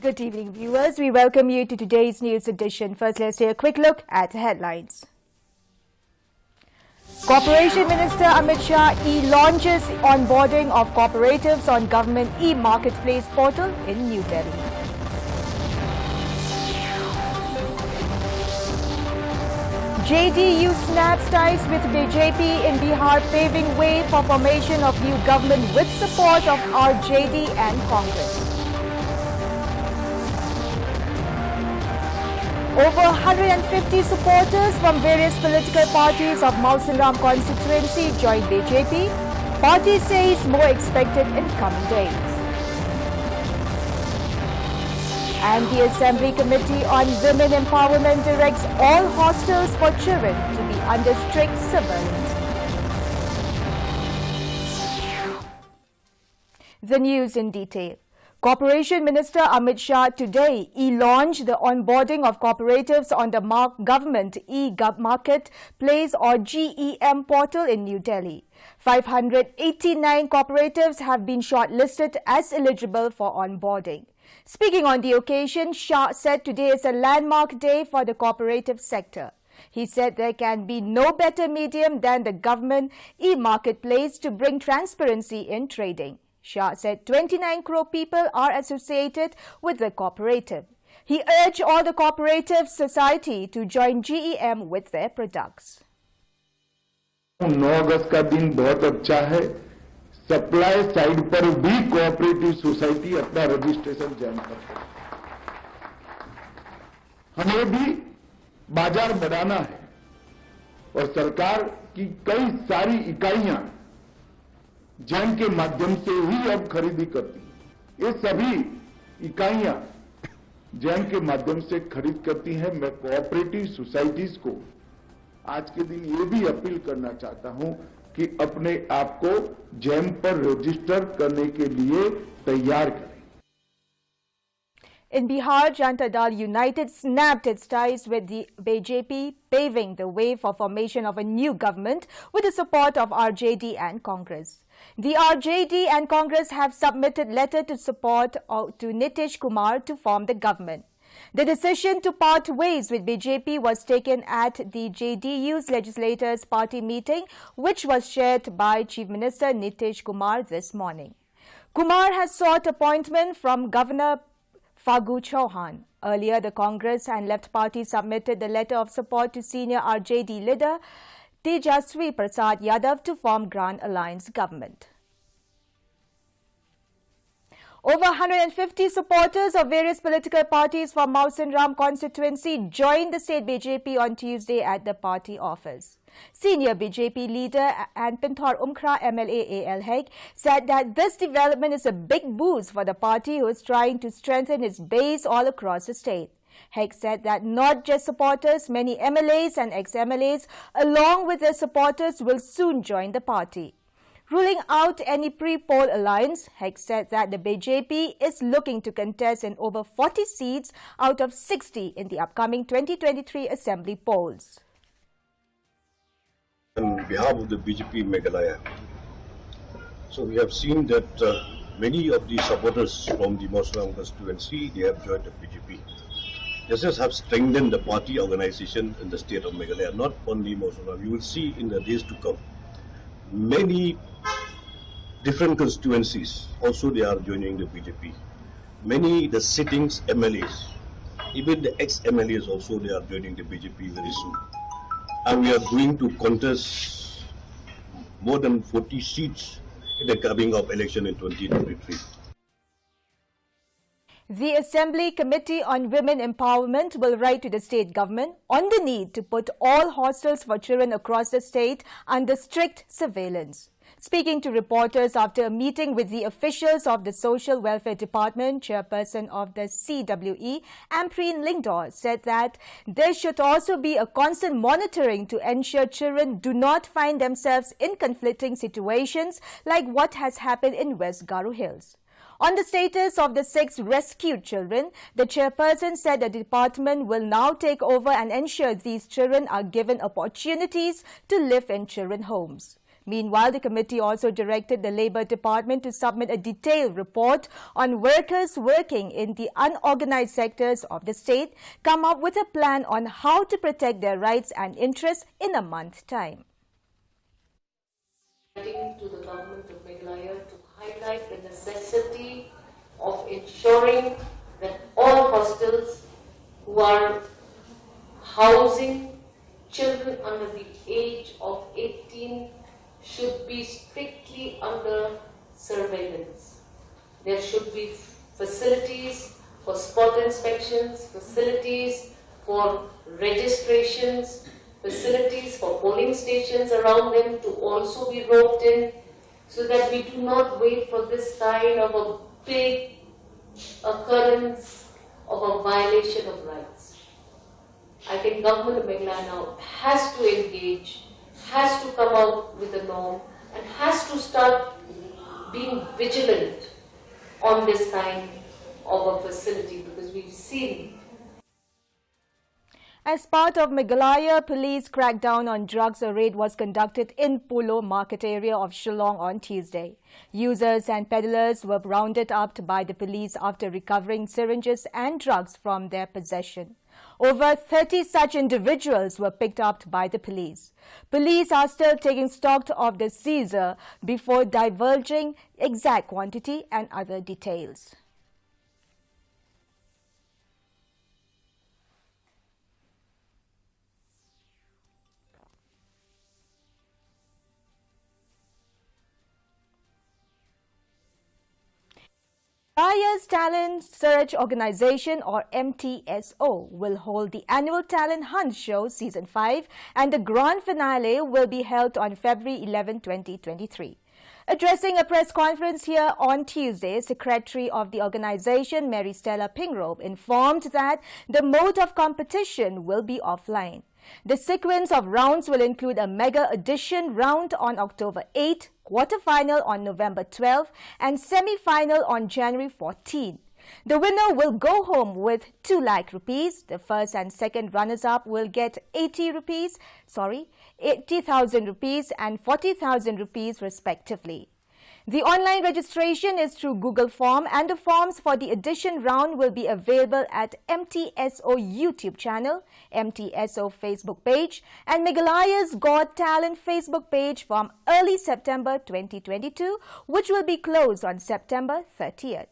Good evening, viewers. We welcome you to today's news edition. First, let's take a quick look at the headlines. Corporation Minister Amit Shah launches onboarding of cooperatives on government e-marketplace portal in New Delhi. JDU snaps ties with BJP in Bihar, paving way for formation of new government with support of RJD and Congress. Over 150 supporters from various political parties of Mausanram constituency joined BJP. Party says more expected in coming days. And the Assembly Committee on Women Empowerment directs all hostels for children to be under strict surveillance. The news in detail. Corporation Minister Amit Shah today launched the onboarding of cooperatives on the Government E-Marketplace or GEM portal in New Delhi. 589 cooperatives have been shortlisted as eligible for onboarding. Speaking on the occasion, Shah said today is a landmark day for the cooperative sector. He said there can be no better medium than the government e-marketplace to bring transparency in trading. Shah said 29 crore people are associated with the cooperative. He urged all the cooperative society to join GEM with their products. 9 अगस्त का दिन बहुत अच्छा है। Supply side पर भी cooperative society अपना registration join कर सकती है। हमें भी बाजार बढ़ाना है और सरकार की कई सारी इकाइयां जैम के माध्यम से ही अब खरीदी करती है। ये सभी इकाइयां जैम के माध्यम से खरीद करती हैं। मैं कोऑपरेटिव सोसाइटीज को आज के दिन ये भी अपील करना चाहता हूं कि अपने आप को जैम पर रजिस्टर करने के लिए तैयार करें। In Bihar, Janata Dal United snapped its ties with the BJP, paving the way for formation of a new government with the support of RJD and Congress. The RJD and Congress have submitted letter to support to Nitish Kumar to form the government. The decision to part ways with BJP was taken at the JDU's Legislators Party meeting, which was chaired by Chief Minister Nitish Kumar this morning. Kumar has sought appointment from Governor Fagu Chauhan. Earlier, the Congress and Left Party submitted the letter of support to senior RJD leader Tejaswi Prasad Yadav to form Grand Alliance government. Over 150 supporters of various political parties from Mausanram constituency joined the state BJP on Tuesday at the party office. Senior BJP leader and Pinthor Umkhra MLA AL Haig said that this development is a big boost for the party, who is trying to strengthen its base all across the state. Haig said that not just supporters, many MLAs and ex-MLAs along with their supporters will soon join the party. Ruling out any pre-poll alliance, Haig said that the BJP is looking to contest in over 40 seats out of 60 in the upcoming 2023 assembly polls. On behalf of the BJP Meghalaya, so we have seen that many of the supporters from the Mausanram constituency, they have joined the BJP. This has strengthened the party organization in the state of Meghalaya, not only Mausanram. You will see in the days to come, many different constituencies also they are joining the BJP. Many the sittings MLAs, even the ex-MLAs also they are joining the BJP very soon. And we are going to contest more than 40 seats in the coming up election in 2023. The Assembly Committee on Women Empowerment will write to the state government on the need to put all hostels for children across the state under strict surveillance. Speaking to reporters after a meeting with the officials of the Social Welfare Department, chairperson of the CWE, Ampreen Lingdor, said that there should also be a constant monitoring to ensure children do not find themselves in conflicting situations like what has happened in West Garo Hills. On the status of the 6 rescued children, the chairperson said the department will now take over and ensure these children are given opportunities to live in children's homes. Meanwhile, the committee also directed the Labour Department to submit a detailed report on workers working in the unorganized sectors of the state, come up with a plan on how to protect their rights and interests in a month's time. To the government of Meghalaya to highlight the necessity of ensuring that all hostels who are housing children under the age of 18 should be strictly under surveillance. There should be facilities for spot inspections, facilities for registrations, facilities for polling stations around them to also be roped in, so that we do not wait for this kind of a big occurrence of a violation of rights. I think government of Meghalaya now has to engage, has to come out with a norm, and has to start being vigilant on this kind of a facility, because we've seen. As part of Meghalaya police crackdown on drugs, a raid was conducted in Polo market area of Shillong on Tuesday. Users and peddlers were rounded up by the police after recovering syringes and drugs from their possession. Over 30 such individuals were picked up by the police. Police are still taking stock of the seizure before divulging exact quantity and other details. Meghalaya's Talent Search Organization, or MTSO, will hold the annual Talent Hunt Show Season 5, and the grand finale will be held on February 11, 2023. Addressing a press conference here on Tuesday, Secretary of the organization, Mary Stella Pingrove, informed that the mode of competition will be offline. The sequence of rounds will include a mega edition round on October 8, quarter-final on November 12, and semi-final on January 14. The winner will go home with 2 lakh rupees. The first and second runners-up will get 80,000 rupees and 40,000 rupees respectively. The online registration is through Google Form, and the forms for the edition round will be available at MTSO YouTube channel, MTSO Facebook page, and Meghalaya's Got Talent Facebook page from early September 2022, which will be closed on September 30th.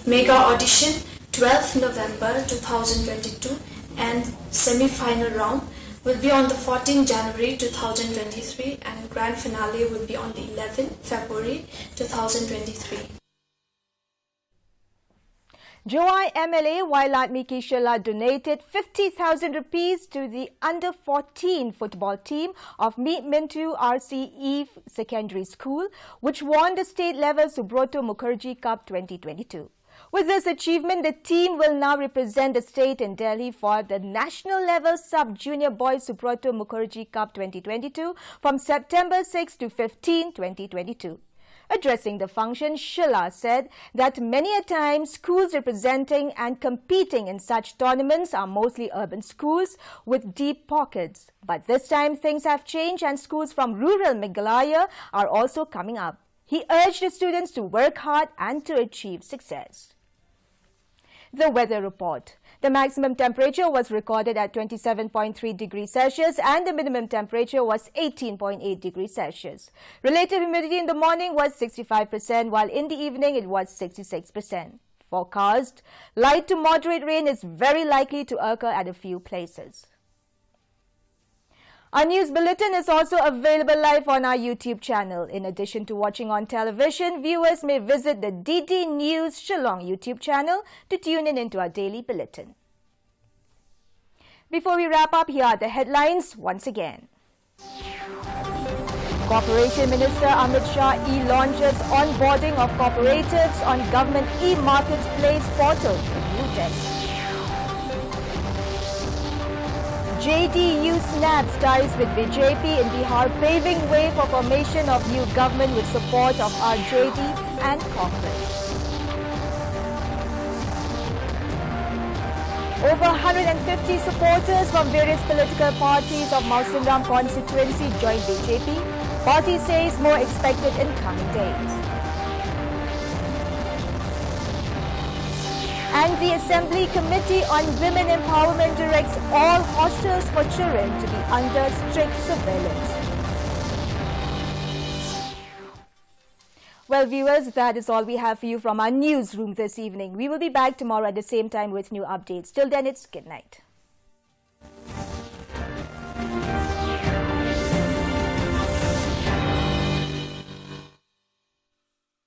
Mega audition 12th November 2022 and semi-final round will be on the 14th January 2023 and grand finale will be on the 11th February 2023. Joai MLA Wailatmiki Shilla donated 50,000 rupees to the under-14 football team of Meet Mintu RCE Secondary School, which won the state-level Subroto Mukherjee Cup 2022. With this achievement, the team will now represent the state in Delhi for the national-level Sub-Junior Boys Subroto Mukherjee Cup 2022 from September 6 to 15, 2022. Addressing the function, Shilla said that many a time schools representing and competing in such tournaments are mostly urban schools with deep pockets. But this time things have changed and schools from rural Meghalaya are also coming up. He urged the students to work hard and to achieve success. The weather report. The maximum temperature was recorded at 27.3 degrees Celsius and the minimum temperature was 18.8 degrees Celsius. Relative humidity in the morning was 65%, while in the evening it was 66%. Forecast: light to moderate rain is very likely to occur at a few places. Our news bulletin is also available live on our YouTube channel. In addition to watching on television, viewers may visit the DD News Shillong YouTube channel to tune in into our daily bulletin. Before we wrap up, here are the headlines once again. Corporation Minister Amit Shah launches onboarding of cooperatives on Government e-Marketplace portal in New Delhi. JDU snaps ties with BJP in Bihar, paving way for formation of new government with support of RJD and Congress. Over 150 supporters from various political parties of Mausinram constituency joined BJP. Party says more expected in coming days. And the Assembly Committee on Women Empowerment directs all hostels for children to be under strict surveillance. Well, viewers, that is all we have for you from our newsroom this evening. We will be back tomorrow at the same time with new updates. Till then, it's good night.